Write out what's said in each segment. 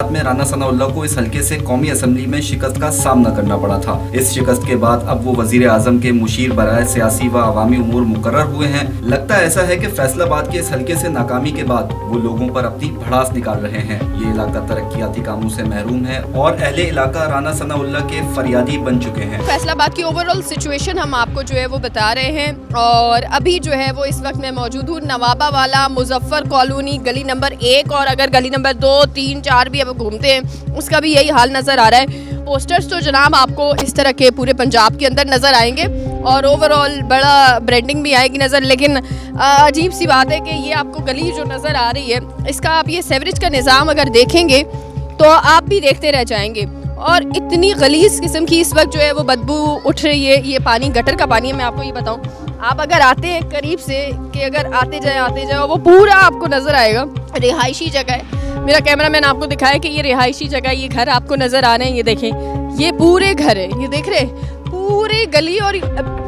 में राना सनाउल्लाह को इस हलके से कौमी असेंबली में शिकस्त का सामना करना पड़ा था। इस शिकस्त के बाद अब वो वजीर आजम के मुशीर बराए सियासी व अवामी उमूर मुकर्रर हुए हैं। लगता ऐसा है कि फैसलाबाद के इस हलके से नाकामी के बाद वो लोगों पर अपनी भड़ास निकाल रहे हैं। ये इलाका तरक्याती कामों से महरूम है और अहले इलाका राना सनाउल्लाह के फरियादी बन चुके हैं। फैसलाबाद की ओवरऑल सिचुएशन हम आपको जो है वो बता रहे हैं और अभी जो है वो इस वक्त मैं मौजूद हूँ नवाबा वाला मुजफ्फर कॉलोनी गली नंबर 1 और अगर गली नंबर 2, 3, 4 भी अब घूमते हैं उसका भी यही हाल नज़र आ रहा है। पोस्टर्स तो जनाब आपको इस तरह के पूरे पंजाब के अंदर नज़र आएंगे और ओवरऑल बड़ा ब्रांडिंग भी आएगी नज़र, लेकिन अजीब सी बात है कि ये आपको गली जो नज़र आ रही है इसका आप ये सेवरेज का निज़ाम अगर देखेंगे तो आप भी देखते रह जाएंगे और इतनी गलीज किस्म की इस वक्त जो है वो बदबू उठ रही है। ये पानी गटर का पानी है, मैं आपको ये बताऊं, आप अगर आते हैं करीब से कि अगर आते जाए वो पूरा आपको नज़र आएगा। रिहायशी जगह है, मेरा कैमरामैन आपको दिखाया कि ये रिहायशी जगह, ये घर आपको नज़र आ रहे हैं, ये देखें ये पूरे घर है, ये देख रहे पूरे गली और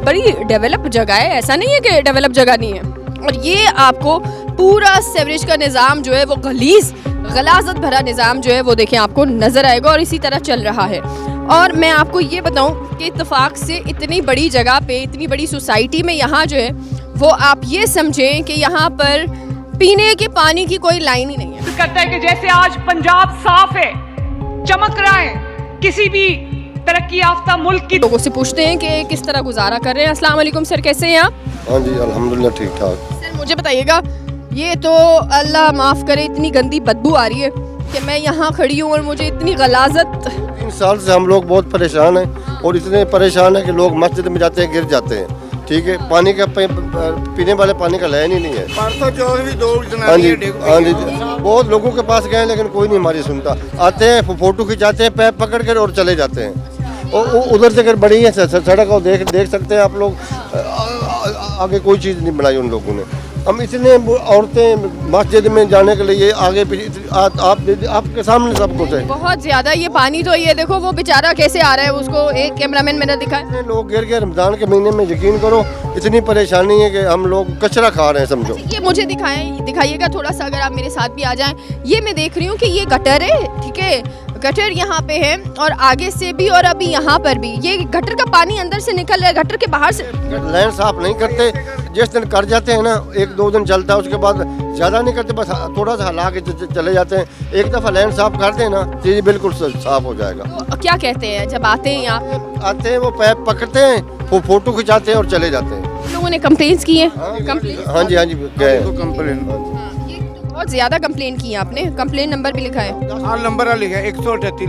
बड़ी डेवलप जगह है, ऐसा नहीं है कि डेवलप जगह नहीं है। और ये आपको पूरा सेवरेज का निज़ाम जो है वो गलाजत भरा निज़ाम जो है वो देखें आपको नज़र आएगा और इसी तरह चल रहा है। और मैं आपको ये बताऊं कि इत्तेफाक से इतनी बड़ी जगह पे इतनी बड़ी सोसाइटी में यहाँ जो है वो आप ये समझें कि यहाँ पर पीने के पानी की कोई लाइन ही नहीं है। करता है कि जैसे आज पंजाब साफ है, चमक रहा है, किसी भी तरक्की याफ्ता मुल्क की। लोगों से पूछते हैं कि किस तरह गुजारा कर रहे हैं। अस्सलाम वालेकुम सर, कैसे हैं आप? हाँ जी अल्हम्दुलिल्लाह ठीक ठाक। सर मुझे बताइएगा, ये तो अल्लाह माफ़ करे इतनी गंदी बदबू आ रही है कि मैं यहाँ खड़ी हूँ और मुझे इतनी गलाजत। 3 साल से हम लोग बहुत परेशान हैं और इतने परेशान हैं कि लोग मस्जिद में जाते हैं गिर जाते हैं। ठीक है, पानी का पीने वाले पानी का लाइन ही नहीं है। हाँ जी बहुत लोगों के पास गए लेकिन कोई नहीं हमारी सुनता। आते हैं फोटो खिंचाते हैं पैप पकड़ कर और चले जाते हैं। और उधर से अगर बड़ी है सड़क और देख सकते हैं आप लोग, आगे कोई चीज़ नहीं बनाई उन लोगों ने। हम इतने औरतें मस्जिद में जाने के लिए आगे पीछे आपके सामने सब कुछ है। बहुत ज़्यादा ये पानी तो ये देखो वो बेचारा कैसे आ रहा है, उसको एक कैमरामैन मैंने दिखाया। लोग गिर गए रमज़ान के महीने में, यकीन करो इतनी परेशानी है कि हम लोग कचरा खा रहे हैं समझो। ये मुझे दिखाइएगा थोड़ा सा, अगर आप मेरे साथ भी आ जाएं। ये मैं देख रही हूँ कि ये गटर है, ठीक है, गटर यहाँ पे है और आगे से भी और अभी यहाँ पर भी ये गटर का पानी अंदर से निकल रहा है, गटर के बाहर से। लाइन साफ नहीं करते, जिस दिन कर जाते हैं ना 1-2 दिन चलता है, उसके बाद ज़्यादा नहीं करते, बस थोड़ा सा हला के चले जाते हैं। एक दफ़ा लाइन साफ कर दें ना चीज़ बिल्कुल साफ हो जाएगा। तो क्या कहते हैं जब आते हैं यहाँ? आते हैं वो पैप पकड़ते हैं, वो फोटो खिंचाते हैं और चले जाते हैं। लोगों ने कंप्लेंट्स की हैं? हाँ जी गए कंप्लेन। बहुत ज़्यादा कंप्लेन की है आपने, कंप्लेन नंबर भी लिखा है? हाँ नंबर लिखा है 138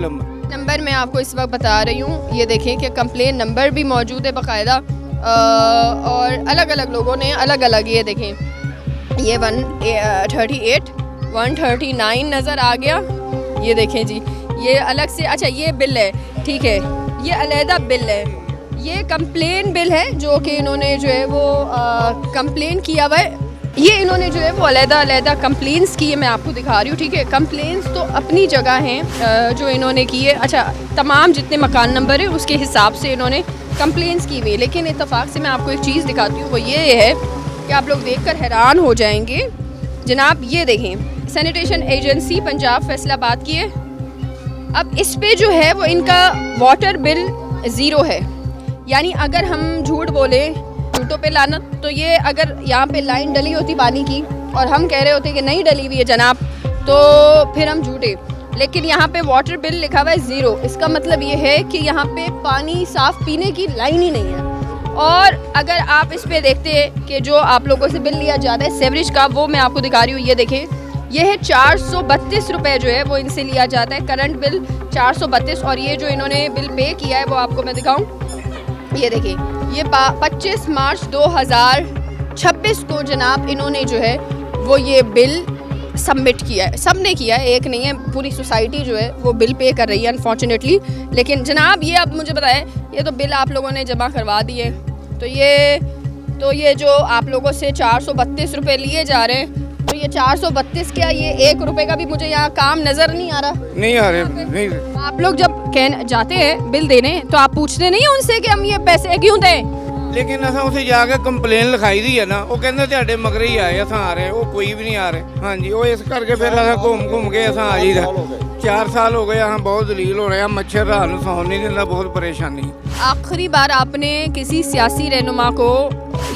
नंबर मैं आपको इस वक्त बता रही हूँ। ये देखें कि कंप्लेन नंबर भी मौजूद है बाकायदा और अलग अलग लोगों ने अलग अलग, ये देखें ये 138, 139 नज़र आ गया। ये देखें जी, ये अलग से, अच्छा ये बिल है, ठीक है, ये अलहदा बिल है, ये कंप्लेन बिल है जो कि इन्होंने जो है वो कंप्लेन किया हुआ है। ये इन्होंने जो है वो अलहदा कंप्लेंट्स की है, मैं आपको दिखा रही हूँ, ठीक है। कंप्लेंट्स तो अपनी जगह हैं जो इन्होंने की है, अच्छा तमाम जितने मकान नंबर है उसके हिसाब से इन्होंने कंप्लेंट्स की हुई है। लेकिन इत्तेफाक से मैं आपको एक चीज़ दिखाती हूँ, वो ये है कि आप लोग देखकर हैरान हो जाएंगे जनाब। ये देखें, सैनिटेशन एजेंसी पंजाब फैसलाबाद की है। अब इस पे जो है वो इनका वाटर बिल 0 है, यानी अगर हम झूठ बोले झूठों पे लानत, तो ये अगर यहाँ पे लाइन डली होती पानी की और हम कह रहे होते कि नहीं डली हुई है जनाब, तो फिर हम झूठे। लेकिन यहाँ पे वाटर बिल लिखा हुआ है 0, इसका मतलब ये है कि यहाँ पे पानी साफ पीने की लाइन ही नहीं है। और अगर आप इस पे देखते हैं कि जो आप लोगों से बिल लिया जाता है सेवरेज का, वो मैं आपको दिखा रही हूँ, ये देखें, ये है 432 रुपये जो है वो इनसे लिया जाता है, करंट बिल 432। और ये जो इन्होंने बिल पे किया है वो आपको मैं दिखाऊँ, ये देखिए, ये 25 मार्च 2026 को जनाब इन्होंने जो है वो ये बिल सबमिट किया है। सब ने किया है, एक नहीं है, पूरी सोसाइटी जो है वो बिल पे कर रही है अनफॉर्चुनेटली। लेकिन जनाब ये अब मुझे बताएं, ये तो बिल आप लोगों ने जमा करवा दिए, तो ये जो आप लोगों से 432 रुपये लिए जा रहे हैं, तो ये 432 क्या, ये 1 रुपये का भी मुझे यहाँ काम नज़र नहीं आ रहा। नहीं आ रहे नहीं। आप लोग जब जाते हैं बिल देने तो आप पूछते नहीं हैं उनसे कि हम ये पैसे क्यों दें? ਲੇਕਿਨ ਅਸਾਂ ਉੱਥੇ ਜਾ ਕੇ ਕੰਪਲੇਨ ਲਿਖਾਈ ਦੀ ਹੈ ਨਾ, ਉਹ ਕਹਿੰਦੇ ਤੁਹਾਡੇ ਮਗਰ ਹੀ ਆਏ ਅਸਾਂ ਆ ਰਹੇ, ਉਹ ਕੋਈ ਵੀ ਨਹੀਂ ਆ ਰਹੇ। ਹਾਂਜੀ, ਉਹ ਇਸ ਕਰਕੇ ਫਿਰ ਅਸਾਂ ਘੁੰਮ ਕੇ ਅਸਾਂ ਆ ਜਾਈਦਾ। 4 साल हो गए यहाँ, बहुत दलील हो रहे हैं, मच्छर रात ਨੂੰ ਸੌਣ ਨਹੀਂ ਦਿੰਦਾ, बहुत परेशानी। आखिरी बार आपने किसी सियासी रहनुमा को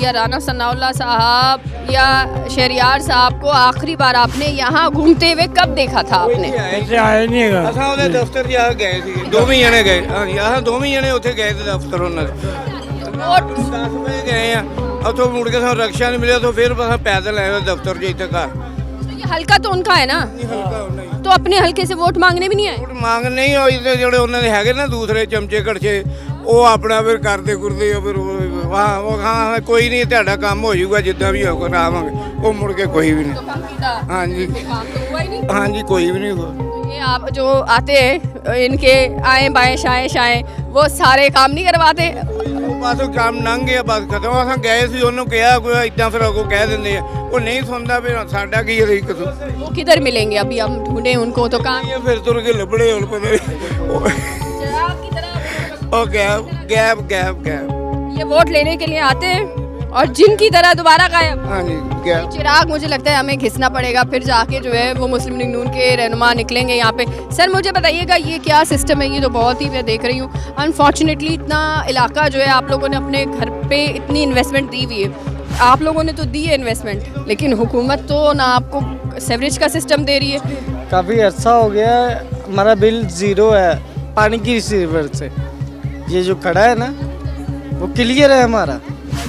या राना सनाउल्लाह साहब या शहरियार साहब को आखिरी बार आपने यहाँ घूमते हुए कब देखा था आपने? ਇੱਥੇ ਆਏ ਨਹੀਂ ਹੈਗਾ। ਅਸਾਂ ਉਹਦੇ ਦਫ਼ਤਰ ਜਾ ਕੇ ਗਏ ਸੀ, ਦੋਵੇਂ ਜਣੇ ਗਏ। ਹਾਂਜੀ, ਅਸਾਂ ਦੋਵੇਂ ਜਣੇ ਉੱਥੇ ਗਏ ਤੇ ਦਫ਼ਤਰ ਉਹਨਾਂ ਦੇ। और 10 ਵਜੇ ਗਏ ਆ, ਉੱਥੋਂ ਮੁੜ ਕੇ ਸਾਨੂੰ ਰਕਸ਼ਾ ਨਹੀਂ ਮਿਲਿਆ, ਤੋਂ ਫਿਰ ਅਸਾਂ ਪੈਦਲ ਆਏ ਦਫ਼ਤਰ ਜੇ ਇੱਥੇ ਘਰ। ये हल्का तो उनका है ना, तो अपने हल्के से वोट मांगने भी नहीं आए? ਵੋਟ ਮੰਗ ਨਹੀਂ ਹੋਈ ਤੇ ਜਿਹੜੇ ਉਹਨਾਂ ਦੇ ਹੈਗੇ ਨਾ ਦੂਸਰੇ ਚਮਚੇ ਕੜਛੇ, ਉਹ ਆਪਣਾ ਫਿਰ ਕਰਦੇ ਕੁਰਦੇ ਆ, ਫਿਰ ਉਹ ਹਾਂ ਕੋਈ ਨਹੀਂ ਤੁਹਾਡਾ ਕੰਮ ਹੋ ਜਾਊਗਾ ਜਿੱਦਾਂ ਵੀ ਹੋਊਗਾ ਆਵਾਂਗੇ, ਉਹ ਮੁੜ ਕੇ ਕੋਈ ਵੀ ਨਹੀਂ। ਹਾਂਜੀ काम तो हुआ ही नहीं। ਹਾਂਜੀ ਕੋਈ ਵੀ ਨਹੀਂ ਹੋਇਆ। ये आप जो आते हैं इनके आए बाएं शाएं शाएं, वो सारे काम नहीं करवाते? ਉਹ ਬਸ ਉਹ ਕੰਮ ਲੰਘ ਗਿਆ, ਬਸ ਖਤਮ। ਅਸਾਂ ਗਏ ਸੀ, ਉਹਨੂੰ ਕਿਹਾ ਕੋਈ ਇਦਾਂ, ਫਿਰ ਉਹ ਕਹਿ ਦਿੰਦੇ ਆ, ਉਹ ਨਹੀਂ ਸੁਣਦਾ, ਫਿਰ ਸਾਡਾ ਕੀ ਹੈ ਕਸੂਰ। वो किधर मिलेंगे? अभी हम ढूंढे उनको तो कहाँ? ਇਹ ਫਿਰ ਤੁਰ ਕੇ ਲੱਭੜੇ ਹੁਣ ਪਤਾ ਨਹੀਂ। शराब की तरह ਉਹ ਗੈਪ ये वोट लेने के लिए आते हैं और जिनकी तरह दोबारा गायब। ਹਾਂਜੀ ਗੈਪ। चिराग, मुझे लगता है हमें घिसना पड़ेगा, फिर जाके जो है वो मुस्लिम लीग नून के रहनुमा निकलेंगे यहाँ पे। सर मुझे बताइएगा ये क्या सिस्टम है? ये तो बहुत ही मैं देख रही हूँ अनफॉर्चुनेटली इतना इलाका जो है आप लोगों ने अपने घर पे इतनी इन्वेस्टमेंट दी हुई है, आप लोगों ने तो दी है इन्वेस्टमेंट, लेकिन हुकूमत तो ना आपको सेवरेज का सिस्टम दे रही है। काफ़ी अर्सा हो गया है, हमारा बिल ज़ीरो है पानी की रिसीवर से। ये जो खड़ा है ना वो क्लियर है हमारा।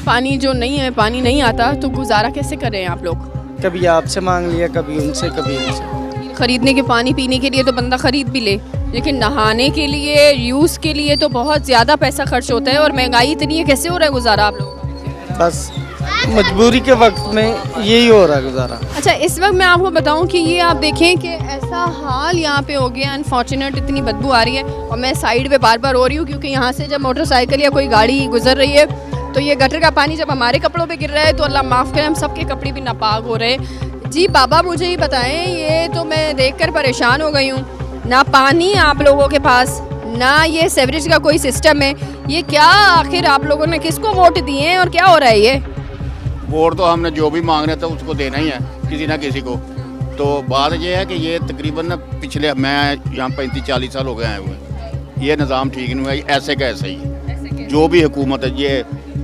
पानी जो नहीं है, पानी नहीं आता तो गुजारा कैसे कर रहे हैं आप लोग? कभी आपसे मांग लिया, कभी उनसे, कभी इनसे। खरीदने के पानी पीने के लिए तो बंदा खरीद भी ले, लेकिन नहाने के लिए यूज़ के लिए तो बहुत ज़्यादा पैसा खर्च होता है, और महंगाई इतनी है, कैसे हो रहा है गुजारा आप लोगों का? बस मजबूरी के वक्त में यही हो रहा है गुजारा। अच्छा, इस वक्त मैं आपको बताऊं कि ये आप देखें कि ऐसा हाल यहाँ पे हो गया अनफॉर्चुनेट, इतनी बदबू आ रही है, और मैं साइड पे बार बार हो रही हूँ क्योंकि यहाँ से जब मोटरसाइकिल या कोई गाड़ी गुजर रही है तो ये गटर का पानी जब हमारे कपड़ों पे गिर रहा है तो अल्लाह माफ़ करे हम सबके कपड़े भी नापाक हो रहे हैं। जी बाबा मुझे ही बताएं, ये तो मैं देखकर परेशान हो गई हूँ, ना पानी आप लोगों के पास, ना ये सेवरेज का कोई सिस्टम है, ये क्या आखिर आप लोगों ने किसको वोट दिए हैं और क्या हो रहा है ये? वोट तो हमने जो भी मांग रहे थे उसको देना ही है, किसी ना किसी को। तो बात यह है कि ये तकरीबन पिछले, मैं यहाँ 35-40 साल हो गए आए हुए हैं, ये निज़ाम ठीक नहीं हुआ, ऐसे का ऐसे ही। जो भी हुकूमत है, ये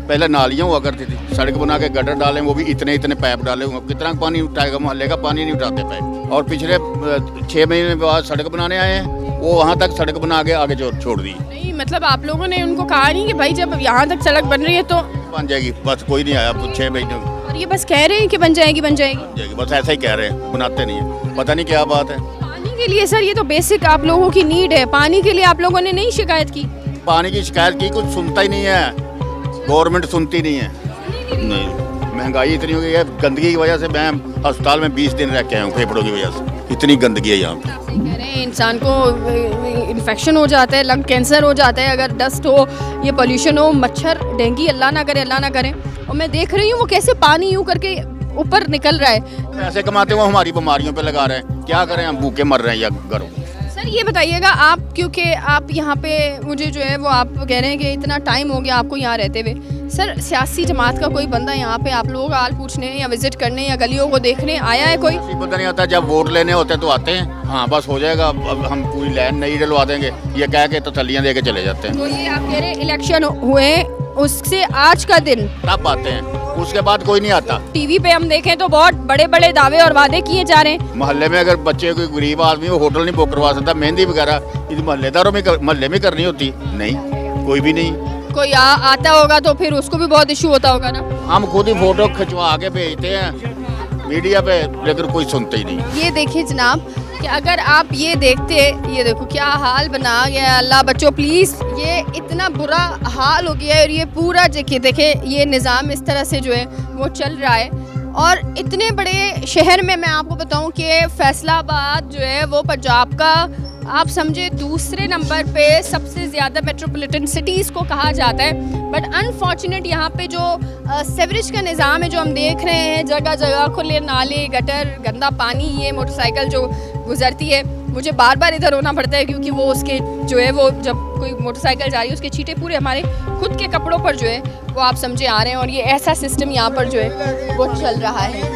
पहले नालियाँ हुआ करती थी, सड़क बना के गटर डालें, वो भी इतने इतने पाइप डाले हुए, कितना पानी उठाएगा, मोहल्ले का पानी नहीं उठाते पाइप। और पिछले 6 महीने बाद सड़क बनाने आए हैं, वो वहाँ तक सड़क बना के आगे छोड़ दी। नहीं मतलब आप लोगों ने उनको कहा नहीं कि भाई जब यहाँ तक सड़क बन रही है तो बन जाएगी, बस कोई नहीं आया 6 महीने, और ये बस कह रहे हैं कि बन जाएगी बन जाएगी। बन जाएगी, बस ऐसा ही कह रहे हैं, बनाते नहीं है, पता नहीं क्या बात है। पानी के लिए सर ये तो बेसिक आप लोगों की नीड है, पानी के लिए आप लोगों ने नहीं शिकायत की? पानी की शिकायत की, कुछ सुनता ही नहीं है, गवर्नमेंट सुनती नहीं है। नहीं, महंगाई इतनी हो गई है, गंदगी की वजह से मैं अस्पताल में 20 दिन रह के आया हूँ, फेफड़ों की वजह से, इतनी गंदगी है यहाँ पे। कह रहे हैं इंसान को इन्फेक्शन हो जाता है, लंग कैंसर हो जाता है अगर डस्ट हो, ये पोल्यूशन हो, मच्छर, डेंगू, अल्लाह ना करे, अल्लाह ना करे। और मैं देख रही हूँ वो कैसे पानी यूँ करके ऊपर निकल रहा है। पैसे कमाते वो हमारी बीमारियों पे लगा रहे हैं, क्या करें, हम भूखे मर रहे हैं या घरों। सर ये बताइएगा आप, क्योंकि आप यहाँ पे मुझे जो है वो आप कह रहे हैं कि इतना टाइम हो गया आपको यहाँ रहते हुए, सर सियासी जमात का कोई बंदा यहाँ पे आप लोगों का हाल पूछने या विजिट करने या गलियों को देखने आया है कोई? पता नहीं आता, जब वोट लेने होते तो आते हैं, हाँ बस हो जाएगा, अब हम पूरी लाइन नहीं डलवा देंगे, ये कह के तसल्लियाँ दे के चले जाते हैं। तो ये आप कह रहे हैं इलेक्शन हुए उससे आज का दिन तब आते हैं, उसके बाद कोई नहीं आता। टीवी पे हम देखें तो बहुत बड़े बड़े दावे और वादे किए जा रहे हैं। मोहल्ले में अगर बच्चे कोई गरीब आदमी वो होटल नहीं बुक करवा सकता, मेहंदी वगैरह इस मोहल्लेदारों में मोहल्ले में करनी होती, नहीं, कोई भी नहीं। कोई आता होगा तो फिर उसको भी बहुत इशू होता होगा ना। हम खुद ही फोटो खिंचवा के भेजते हैं मीडिया पे, लेकिन कोई सुनते ही नहीं। ये देखिए जनाब कि अगर आप ये देखते, ये देखो क्या हाल बना गया है, अल्लाह बच्चों प्लीज़, ये इतना बुरा हाल हो गया है, और ये पूरा देखे ये निज़ाम इस तरह से जो है वो चल रहा है। और इतने बड़े शहर में मैं आपको बताऊं कि फैसलाबाद जो है वो पंजाब का आप समझे दूसरे नंबर पे सबसे ज़्यादा मेट्रोपॉलिटन सिटीज़ को कहा जाता है, बट अनफॉर्चुनेट यहाँ पे जो सेवरेज का निज़ाम है जो हम देख रहे हैं, जगह जगह खुले नाले, गटर, गंदा पानी, ये मोटरसाइकिल जो गुजरती है मुझे बार बार इधर होना पड़ता है क्योंकि वो उसके जो है वो जब कोई मोटरसाइकिल जा रही है उसके छींटे पूरे हमारे खुद के कपड़ों पर जो है वो आप समझे आ रहे हैं और ये ऐसा सिस्टम यहाँ पर जो है वो चल रहा है।